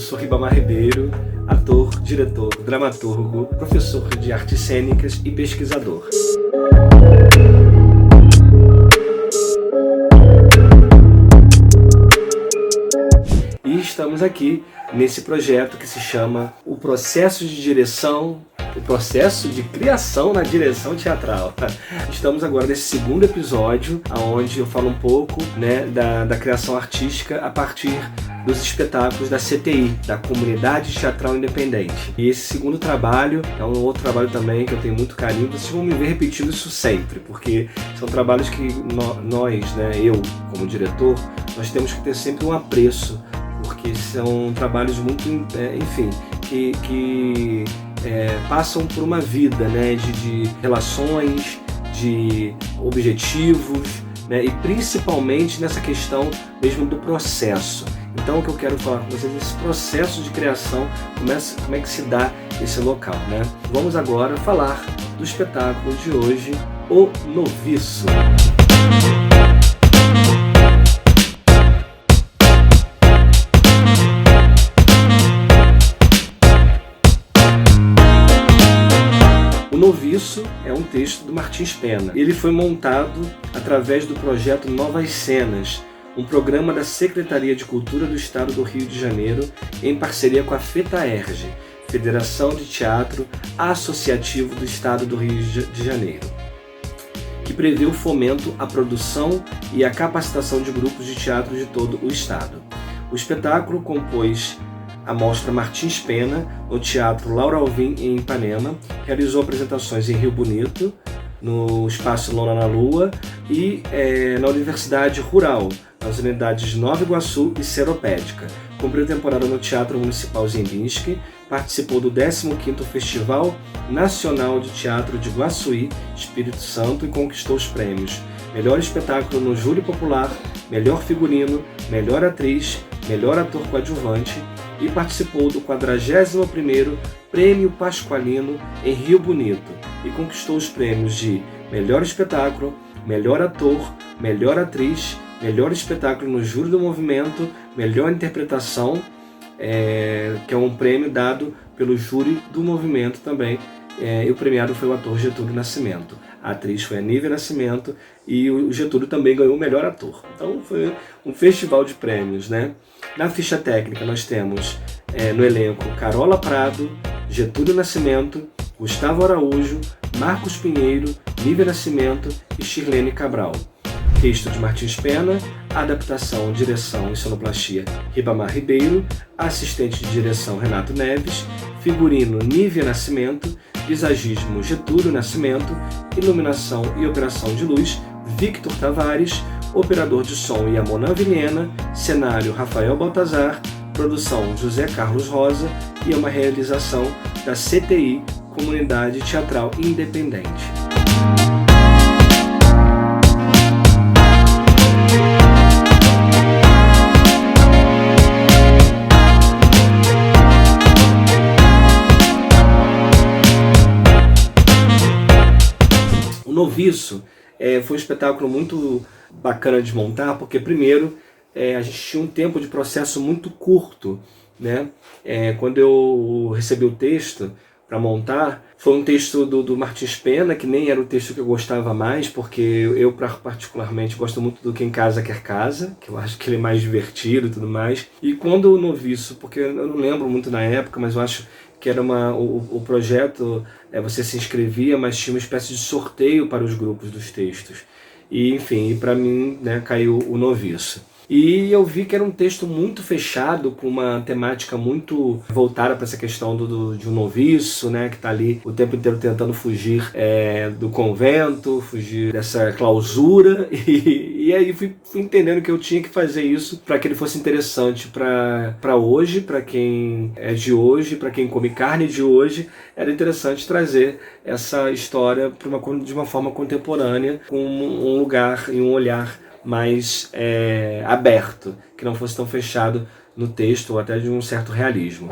sou Ribamar Ribeiro, ator, diretor, dramaturgo, professor de artes cênicas e pesquisador. E estamos aqui nesse projeto que se chama O Processo de Direção, o Processo de Criação na Direção Teatral. Estamos agora nesse segundo episódio, onde eu falo um pouco da criação artística a partir dos espetáculos da CTI, da Comunidade Teatral Independente. E esse segundo trabalho é um outro trabalho também que eu tenho muito carinho. Vocês vão me ver repetindo isso sempre, porque são trabalhos que eu como diretor, nós temos que ter sempre um apreço, porque são trabalhos muito, que passam por uma vida de relações, de objetivos, e principalmente nessa questão mesmo do processo. Então o que eu quero falar com vocês é esse processo de criação, como é que se dá esse local. Vamos agora falar do espetáculo de hoje, O Noviço. O Noviço é um texto do Martins Pena. Ele foi montado através do projeto Novas Cenas, um programa da Secretaria de Cultura do Estado do Rio de Janeiro, em parceria com a FETAERJ, Federação de Teatro Associativo do Estado do Rio de Janeiro, que prevê o fomento à produção e à capacitação de grupos de teatro de todo o Estado. O espetáculo compôs a Mostra Martins Pena, no Teatro Laura Alvim, em Ipanema, realizou apresentações em Rio Bonito, no Espaço Lona na Lua e na Universidade Rural, nas unidades de Nova Iguaçu e Seropédica. Cumpriu temporada no Teatro Municipal Ziembinski, participou do 15º Festival Nacional de Teatro de Guaçuí, Espírito Santo, e conquistou os prêmios Melhor Espetáculo no Júri Popular, Melhor Figurino, Melhor Atriz, Melhor Ator Coadjuvante, e participou do 41º Prêmio Pasqualino em Rio Bonito e conquistou os prêmios de Melhor Espetáculo, Melhor Ator, Melhor Atriz, Melhor Espetáculo no Júri do Movimento, Melhor Interpretação, que é um prêmio dado pelo Júri do Movimento também, e o premiado foi o ator Getúlio Nascimento. A atriz foi a Nívia Nascimento e o Getúlio também ganhou o melhor ator. Então foi um festival de prêmios, Na ficha técnica nós temos no elenco Carola Prado, Getúlio Nascimento, Gustavo Araújo, Marcos Pinheiro, Nívia Nascimento e Shirlene Cabral. Texto de Martins Pena, adaptação, direção e sonoplastia Ribamar Ribeiro, assistente de direção Renato Neves, figurino Nívia Nascimento, visagismo Getúlio Nascimento, iluminação e operação de luz Victor Tavares, operador de som Yamonan Vilhena, cenário Rafael Baltazar, produção José Carlos Rosa, e é uma realização da CTI, Comunidade Teatral Independente. O Noviço foi um espetáculo muito bacana de montar, porque primeiro a gente tinha um tempo de processo muito curto, quando eu recebi o texto para montar, foi um texto do Martins Pena, que nem era o texto que eu gostava mais, porque eu particularmente gosto muito do Quem Casa Quer Casa, que eu acho que ele é mais divertido e tudo mais. E quando o Noviço, porque eu não lembro muito na época, mas eu acho que era o projeto, você se inscrevia, mas tinha uma espécie de sorteio para os grupos dos textos. E enfim, para mim caiu o Noviço. E eu vi que era um texto muito fechado, com uma temática muito voltada para essa questão de um noviço, que está ali o tempo inteiro tentando fugir do convento, fugir dessa clausura. E aí fui entendendo que eu tinha que fazer isso para que ele fosse interessante para hoje, para quem é de hoje, para quem come carne de hoje. Era interessante trazer essa história de uma forma contemporânea, com um lugar e um olhar mais aberto, que não fosse tão fechado no texto, ou até de um certo realismo.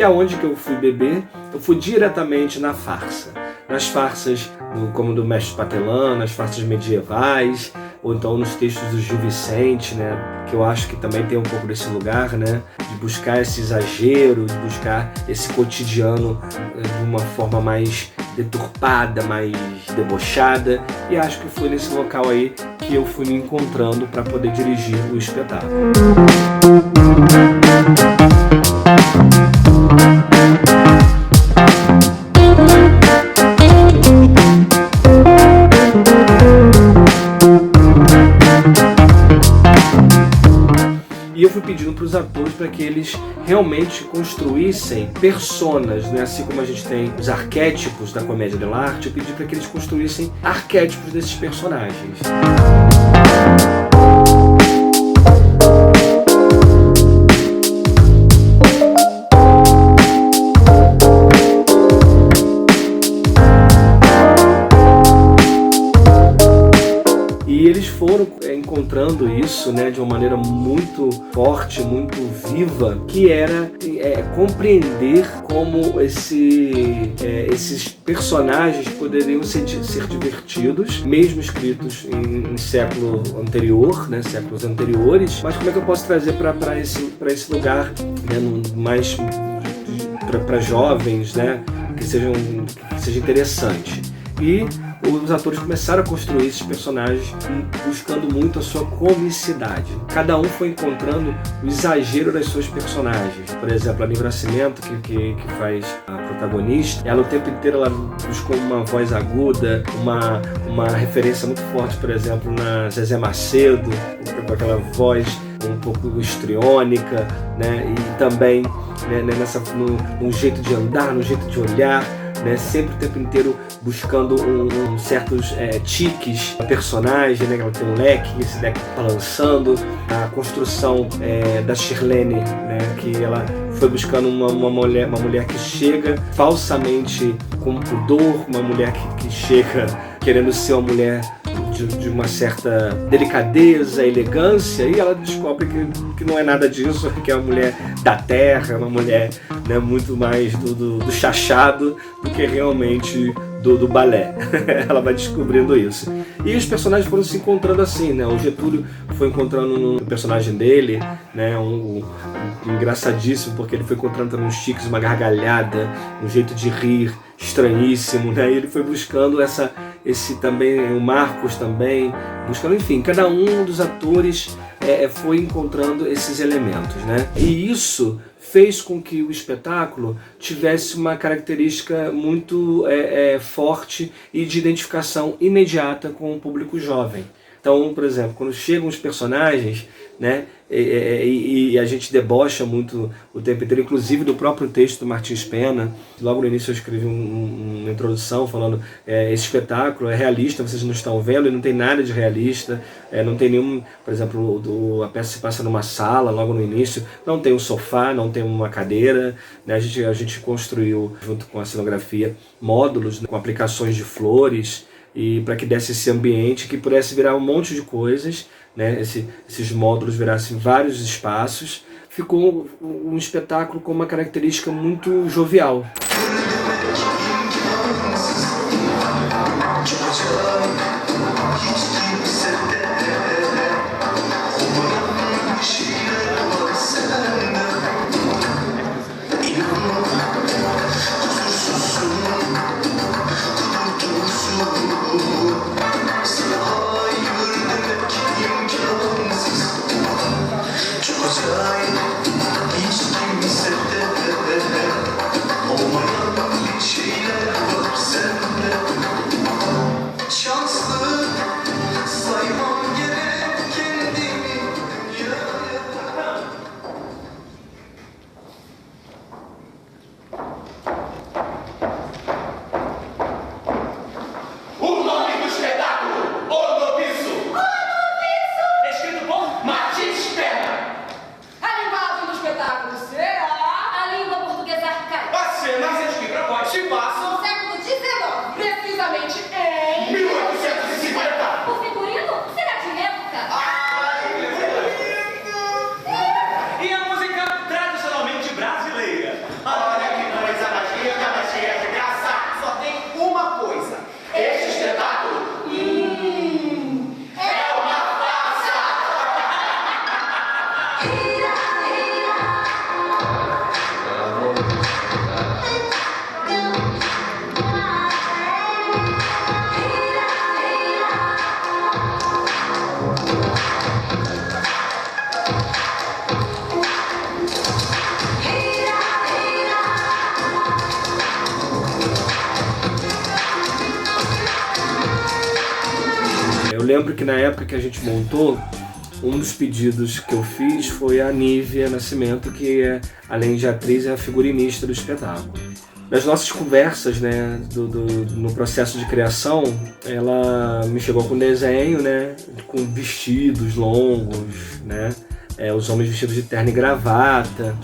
E aonde que eu fui beber? Eu fui diretamente na farsa. Nas farsas como do Mestre Patelã, nas farsas medievais, ou então nos textos do Gil Vicente, né, que eu acho que também tem um pouco desse lugar, né, de buscar esse exagero, de buscar esse cotidiano de uma forma mais deturpada, mais debochada, e acho que foi nesse local aí que eu fui me encontrando para poder dirigir o espetáculo. E eu fui pedindo para os atores para que eles realmente construíssem personas, né? Assim como a gente tem os arquétipos da comédia dell'arte, eu pedi para que eles construíssem arquétipos desses personagens. E eles foram encontrando isso, né, de uma maneira muito forte, muito viva, que era compreender como esses personagens poderiam ser divertidos, mesmo escritos em século anterior, né, séculos anteriores, mas como é que eu posso trazer para esse lugar, né, mais para jovens, né, que seja interessante. E os atores começaram a construir esses personagens buscando muito a sua comicidade. Cada um foi encontrando o exagero das suas personagens. Por exemplo, a Nive Nascimento, que faz a protagonista, ela o tempo inteiro ela buscou uma voz aguda, uma referência muito forte, por exemplo, na Zezé Macedo, com aquela voz um pouco histriônica, né? E também, né, no jeito de andar, no jeito de olhar, né, sempre o tempo inteiro buscando certos tiques da personagem, né, ela tem um leque, esse leque balançando, a construção da Shirlene, né, que ela foi buscando uma mulher que chega falsamente com pudor, uma mulher que chega querendo ser uma mulher de uma certa delicadeza, elegância, e ela descobre que não é nada disso, que é uma mulher da terra, uma mulher, né, muito mais do chachado do que realmente do balé. Ela vai descobrindo isso. E os personagens foram se encontrando assim, né? O Getúlio foi encontrando no personagem dele, né, engraçadíssimo, porque ele foi encontrando também uns tiques, uma gargalhada, um jeito de rir estranhíssimo, né? E ele foi buscando esse também, o Marcos também, buscando, enfim, cada um dos atores foi encontrando esses elementos, né? E isso fez com que o espetáculo tivesse uma característica muito forte e de identificação imediata com o público jovem. Então, por exemplo, quando chegam os personagens, né, e a gente debocha muito o tempo inteiro, inclusive do próprio texto do Martins Pena. Logo no início eu escrevi uma introdução falando esse espetáculo é realista, vocês não estão vendo, e não tem nada de realista, não tem nenhum, por exemplo, a peça se passa numa sala logo no início, não tem um sofá, não tem uma cadeira, né, a gente construiu, junto com a cenografia, módulos, né, com aplicações de flores, e para que desse esse ambiente que pudesse virar um monte de coisas, né? Esses módulos virassem vários espaços. Ficou um espetáculo com uma característica muito jovial. Eu lembro que na época que a gente montou, um dos pedidos que eu fiz foi a Nívia Nascimento, que é, além de atriz, é a figurinista do espetáculo. Nas nossas conversas, né, no processo de criação, ela me chegou com um desenho, né, com vestidos longos, né, os homens vestidos de terno e gravata.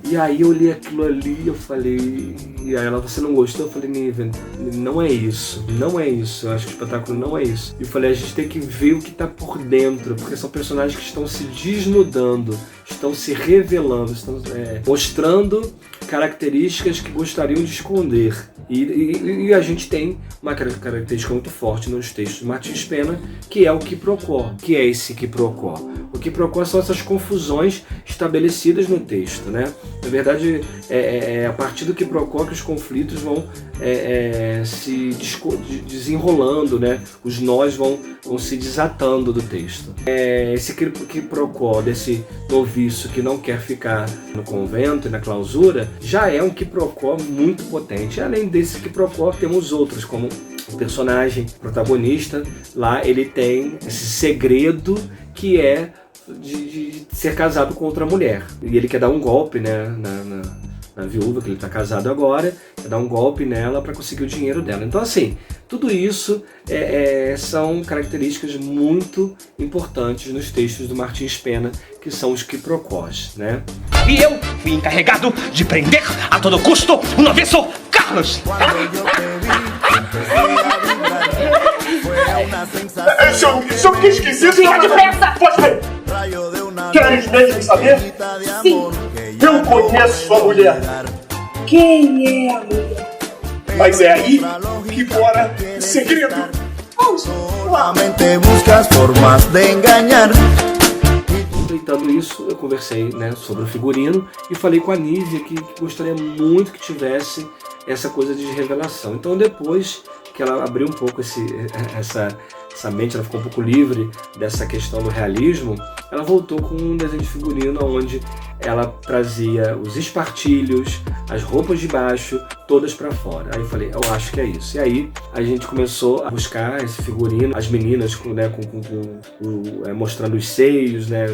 E aí eu li aquilo ali, eu falei, e aí ela, você não gostou? Eu falei, Nívia, não é isso, eu acho que o espetáculo não é isso. E eu falei, a gente tem que ver o que está por dentro, porque são personagens que estão se desnudando, estão se revelando, estão mostrando características que gostariam de esconder. E a gente tem uma característica muito forte nos textos de Martins Pena, que é o quiproquó. O que é esse quiproquó? O quiproquó são essas confusões estabelecidas no texto, né? Na verdade, é a partir do quiproquó que os conflitos vão se desenrolando, né? Os nós vão se desatando do texto. Esse quiproquó desse noviço que não quer ficar no convento e na clausura já é um quiproquó muito potente. Além desse quiproquó, temos outros, como o personagem protagonista. Lá ele tem esse segredo que é de ser casado com outra mulher. E ele quer dar um golpe, né, na viúva, que ele está casado agora, quer dar um golpe nela para conseguir o dinheiro dela. Então, assim, tudo isso são características muito importantes nos textos do Martins Pena, que são os quiproquós, né? E eu fui encarregado de prender a todo custo o noviço Carlos. Senhor, que esquisito! Fica depressa! Pode ver! Queres mesmo saber? Sim. Eu conheço sua mulher. Quem é a mulher? Mas é aí que mora o segredo. Solamente buscas formas de engañar. Aproveitando isso, eu conversei, né, sobre o figurino e falei com a Nívia que gostaria muito que tivesse essa coisa de revelação. Então, depois que ela abriu um pouco essa mente, ela ficou um pouco livre dessa questão do realismo, ela voltou com um desenho de figurino onde ela trazia os espartilhos, as roupas de baixo, todas para fora. Aí eu falei, eu acho que é isso. E aí a gente começou a buscar esse figurino, as meninas mostrando os seios, né,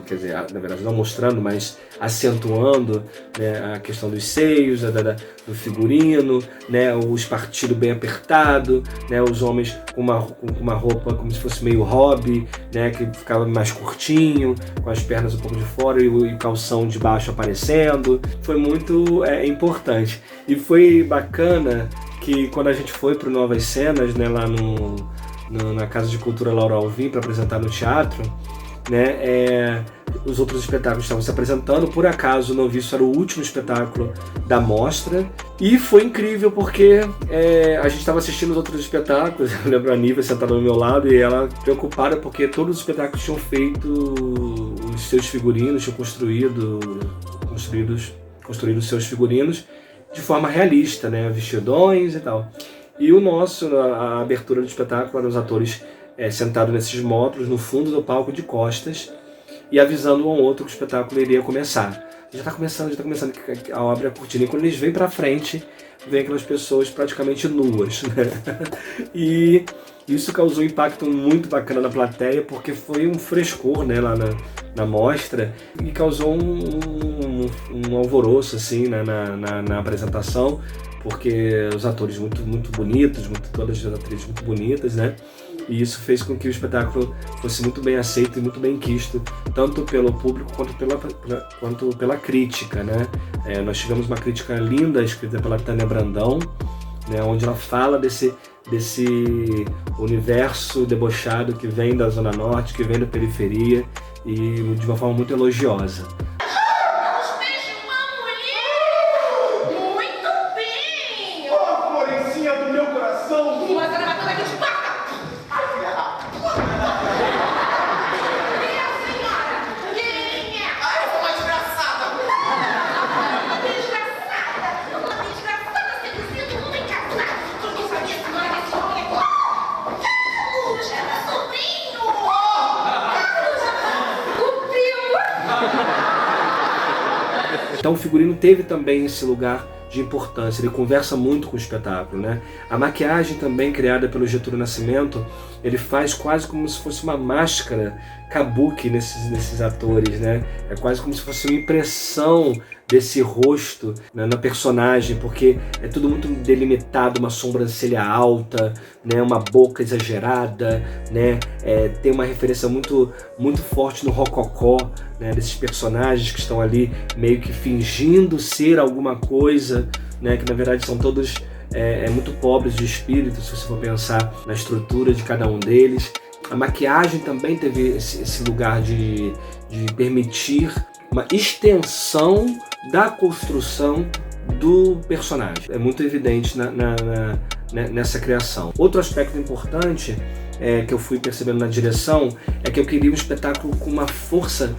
quer dizer, na verdade não mostrando, mas acentuando, né, a questão dos seios, do figurino, né, o espartilho bem apertado, né, os homens com uma roupa como se fosse meio hobby, né, que ficava mais curtinho, com as pernas um pouco de fora e o calção de baixo aparecendo. Foi muito importante. E foi bacana que quando a gente foi para o Novas Cenas, né, lá na Casa de Cultura Laura Alvim, para apresentar no teatro, né, os outros espetáculos estavam se apresentando. Por acaso, o Noviço era o último espetáculo da mostra. E foi incrível porque a gente estava assistindo os outros espetáculos. Eu lembro a Nívia sentada do meu lado e ela preocupada porque todos os espetáculos tinham feito os seus figurinos, tinham construído os seus figurinos de forma realista, né, vestidões e tal. E o nosso, a abertura do espetáculo, eram os atores sentados nesses módulos no fundo do palco de costas e avisando um ao outro que o espetáculo iria começar. Já está começando a obra, a cortina. E quando eles vêm para frente, vem aquelas pessoas praticamente nuas, né? E isso causou um impacto muito bacana na plateia, porque foi um frescor, né, lá na mostra, e causou um alvoroço assim, né, na apresentação, porque os atores muito bonitos, todas as atrizes muito bonitas, né? E isso fez com que o espetáculo fosse muito bem aceito e muito bem quisto, tanto pelo público quanto pela crítica, né? Nós tivemos uma crítica linda escrita pela Tânia Brandão, né, onde ela fala desse universo debochado que vem da Zona Norte, que vem da periferia, e de uma forma muito elogiosa. Então o figurino teve também esse lugar de importância, ele conversa muito com o espetáculo, né? A maquiagem também, criada pelo Getúlio Nascimento, ele faz quase como se fosse uma máscara kabuki nesses atores, né? É quase como se fosse uma impressão desse rosto, né, na personagem, porque é tudo muito delimitado, uma sobrancelha alta, né, uma boca exagerada, né, tem uma referência muito forte no rococó, né, desses personagens que estão ali meio que fingindo ser alguma coisa, né, que na verdade são todos muito pobres de espírito, se você for pensar na estrutura de cada um deles. A maquiagem também teve esse lugar de permitir uma extensão da construção do personagem. É muito evidente nessa criação. Outro aspecto importante que eu fui percebendo na direção é que eu queria um espetáculo com uma força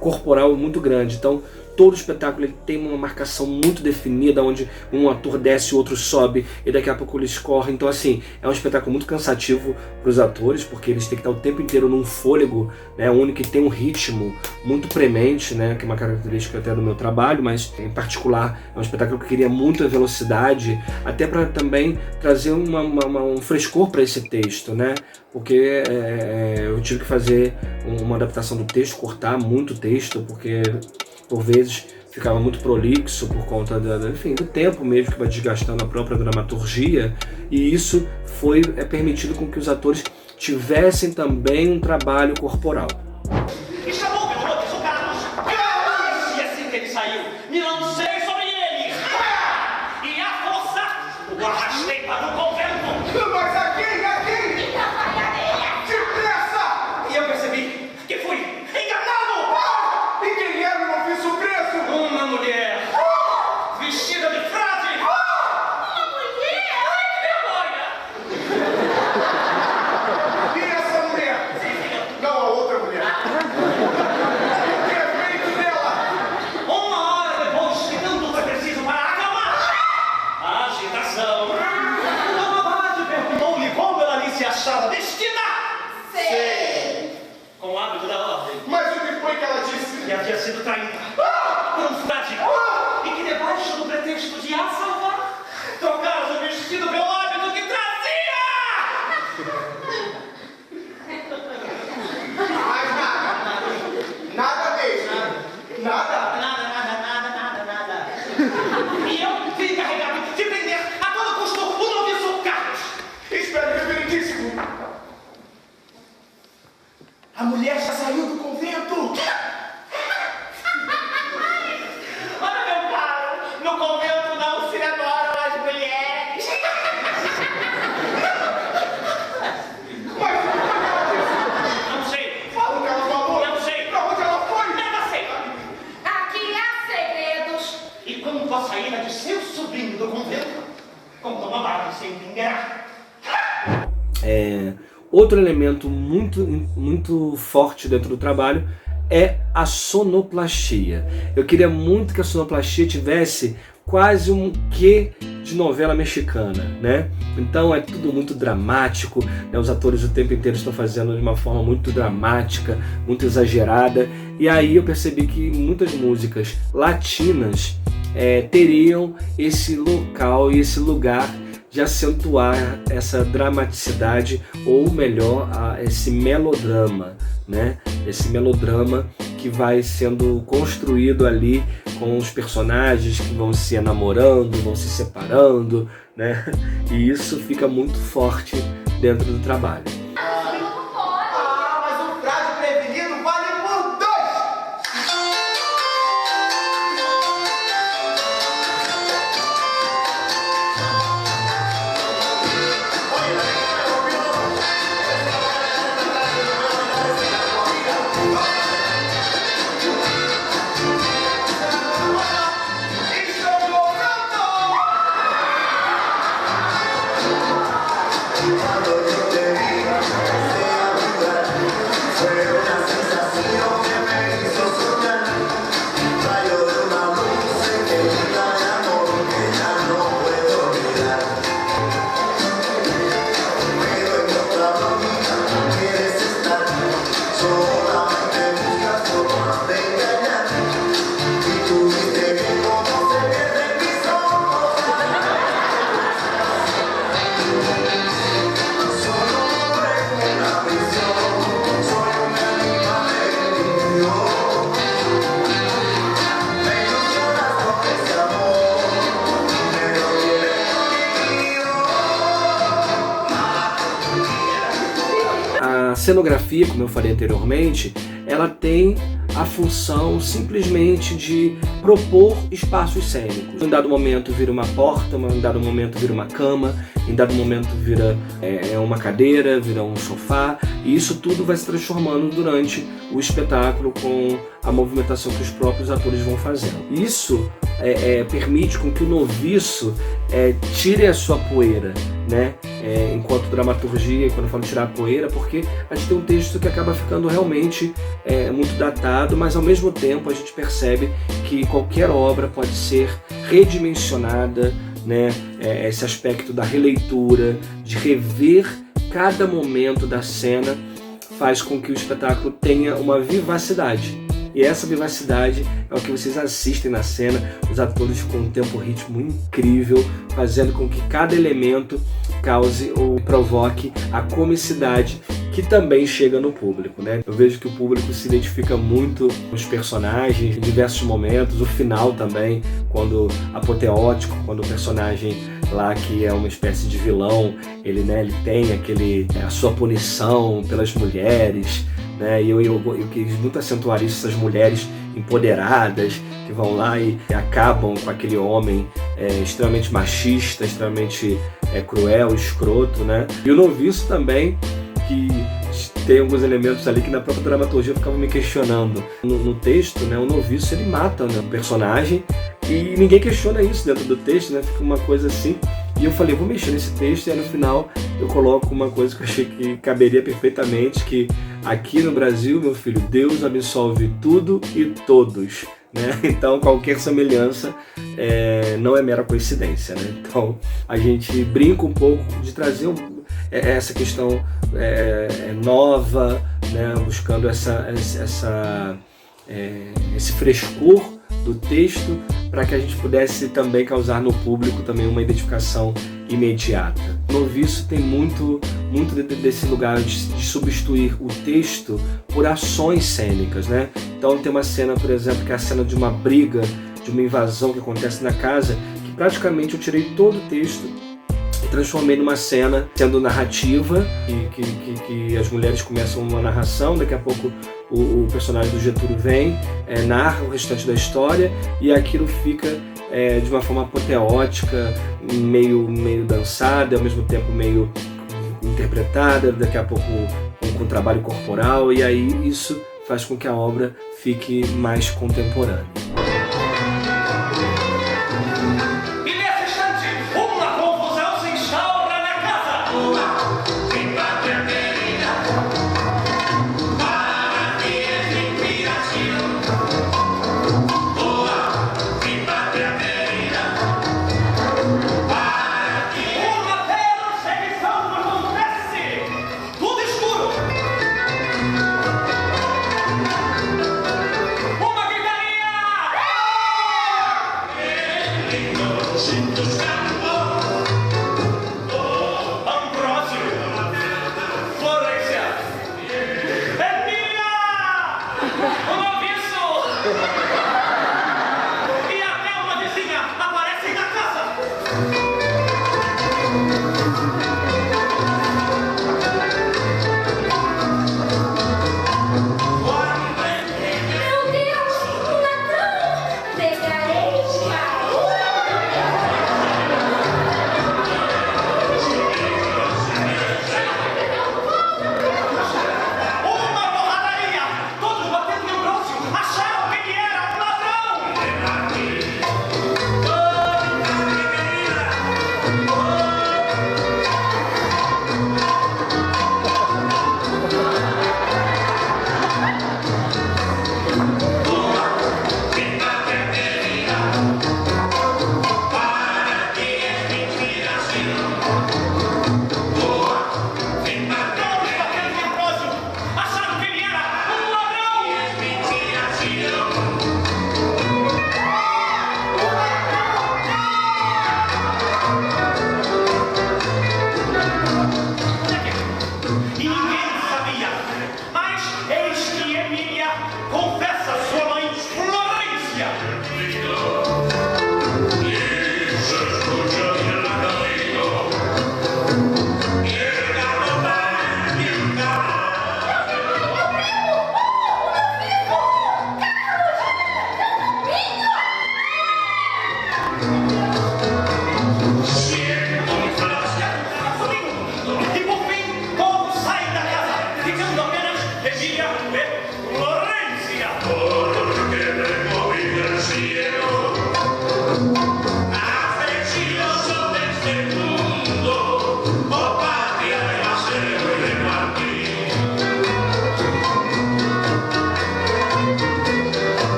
corporal muito grande. Então, todo espetáculo ele tem uma marcação muito definida, onde um ator desce, o outro sobe, e daqui a pouco eles correm. Então, assim, é um espetáculo muito cansativo para os atores, porque eles têm que estar o tempo inteiro num fôlego, né, único, que tem um ritmo muito premente, né, que é uma característica até do meu trabalho, mas em particular é um espetáculo que queria muita velocidade, até para também trazer um frescor para esse texto, né, porque eu tive que fazer uma adaptação do texto, cortar muito texto, porque por vezes ficava muito prolixo por conta do tempo mesmo que vai desgastando a própria dramaturgia, e isso foi permitido com que os atores tivessem também um trabalho corporal. Me chamou pelo nome do Carlos. E assim que ele saiu, me lancei sobre ele. E a força o arrastei para o convento. Mas aqui! Depressa! E eu percebi que fui enganado. E quem era o noviço preso? Uma mulher vestida de frade. Uma mulher? Ai, que vergonha! E essa mulher? Não, a outra mulher. O que é feito dela? Uma hora depois, que tanto foi preciso para acalmar a agitação, a babá perguntou-lhe como ela lhe se achava vestida. Com o hábito da ordem. Mas o que foi que ela disse? Que havia sido traída por um frade e que debaixo do pretexto de a salvar, trocaram o vestido pelo hábito que trazia! Mas nada mesmo. Nada. Nada. E eu fui encarregado de prender a todo custo o noviço Carlos. Espere, reverendíssimo. A mulher já saiu do convento. Olha, meu caro, no convento não se adoram as mulheres. Mas o que ela disse? Não sei. Fala o que ela falou. Não sei. Pra onde ela foi? Nada sei. Aqui há segredos. E quanto à saída de seu sobrinho do convento, como uma barra se entenderá. Outro elemento muito forte dentro do trabalho é a sonoplastia. Eu queria muito que a sonoplastia tivesse quase um quê de novela mexicana, né? Então é tudo muito dramático, né? Os atores o tempo inteiro estão fazendo de uma forma muito dramática, muito exagerada, e aí eu percebi que muitas músicas latinas teriam esse local e esse lugar de acentuar essa dramaticidade, ou melhor, esse melodrama, né? Esse melodrama que vai sendo construído ali com os personagens que vão se namorando, vão se separando, né? E isso fica muito forte dentro do trabalho. Mas o frade prevenido vale por 2! Cuando yo te vi A cenografia, como eu falei anteriormente, ela tem a função simplesmente de propor espaços cênicos. Em dado momento vira uma porta, em dado momento vira uma cama, em dado momento vira uma cadeira, vira um sofá, e isso tudo vai se transformando durante o espetáculo com a movimentação que os próprios atores vão fazendo. Isso permite com que o noviço tire a sua poeira, né? Enquanto dramaturgia, quando eu falo tirar a poeira, porque a gente tem um texto que acaba ficando realmente muito datado, mas ao mesmo tempo a gente percebe que qualquer obra pode ser redimensionada, né? Esse aspecto da releitura, de rever cada momento da cena, faz com que o espetáculo tenha uma vivacidade. E essa vivacidade é o que vocês assistem na cena, os atores com um tempo, ritmo incrível, fazendo com que cada elemento cause ou provoque a comicidade que também chega no público, né? Eu vejo que o público se identifica muito com os personagens em diversos momentos, o final também, quando apoteótico, quando o personagem lá que é uma espécie de vilão, ele tem a sua punição pelas mulheres, né? E eu quis muito acentuar isso, essas mulheres empoderadas que vão lá e acabam com aquele homem extremamente machista, extremamente cruel, escroto, né? E o noviço também, que tem alguns elementos ali que na própria dramaturgia eu ficava me questionando. No texto, né, o noviço ele mata, né, o personagem e ninguém questiona isso dentro do texto, né? Fica uma coisa assim. E eu falei, vou mexer nesse texto, e aí no final eu coloco uma coisa que eu achei que caberia perfeitamente, que aqui no Brasil, meu filho, Deus absolve tudo e todos, né? Então qualquer semelhança não é mera coincidência, né? Então a gente brinca um pouco de trazer essa questão nova, né? Buscando esse frescor do texto, para que a gente pudesse também causar no público também uma identificação imediata. O noviço tem muito desse lugar de substituir o texto por ações cênicas, né? Então tem uma cena, por exemplo, que é a cena de uma briga, de uma invasão que acontece na casa, que praticamente eu tirei todo o texto e transformei numa cena sendo narrativa, que as mulheres começam uma narração, daqui a pouco o personagem do Getúlio vem, narra o restante da história, e aquilo fica de uma forma apoteótica, meio dançada, ao mesmo tempo meio interpretada, daqui a pouco com trabalho corporal, e aí isso faz com que a obra fique mais contemporânea. Uma gritaria!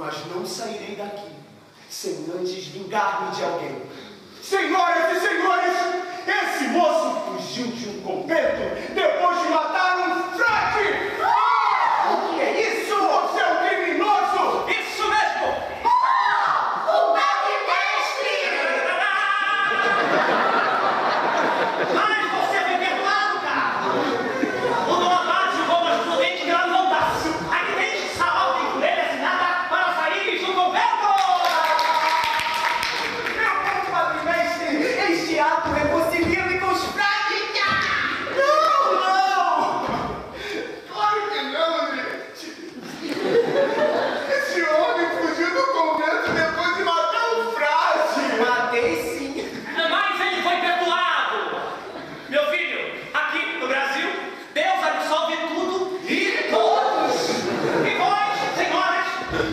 mas não sairei daqui sem antes vingar-me de alguém. Senhoras e senhores, esse moço fugiu de um convento depois de matar um frade! O que é isso? Você é um criminoso! Isso mesmo! O Bagmestre! Mas você foi perdoado, cara! O Dom Abade jogou mais prudente que ela não voltasse. Aqui tem essa ordem com ele assinada para sair do convento! Meu bom Bagmestre, este ato reconcilia-me com os frades! Não, não! Claro que não, gente! Esse homem fugiu do convento depois de matar um frade! Matei sim! Mas ele foi perdoado! Meu filho, aqui no Brasil, Deus absolve tudo e todos! E vós, senhoras,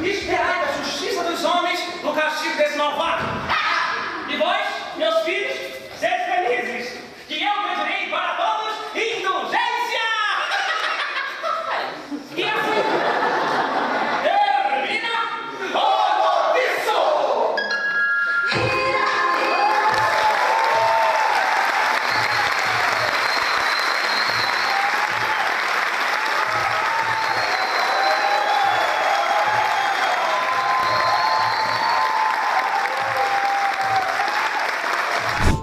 esperai a justiça dos homens no castigo desse malvado! E vós, meus filhos, sede felizes, que eu pedirei para todos indulgência! E assim termina o noviço!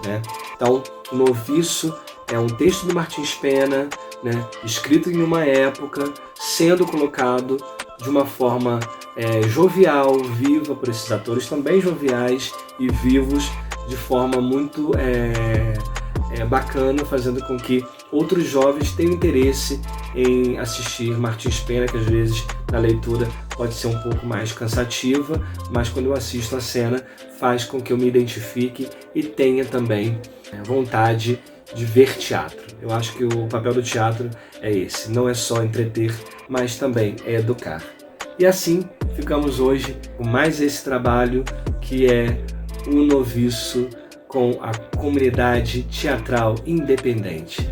Né? Então, o Noviço é um texto do Martins Pena, né, escrito em uma época, sendo colocado de uma forma jovial, viva, por esses atores também joviais e vivos, de forma muito bacana, fazendo com que outros jovens tenham interesse em assistir Martins Pena, que às vezes na leitura pode ser um pouco mais cansativa, mas quando eu assisto a cena faz com que eu me identifique e tenha também vontade de ver teatro. Eu acho que o papel do teatro é esse, não é só entreter, mas também é educar. E assim ficamos hoje com mais esse trabalho que é o Noviço com a comunidade teatral independente.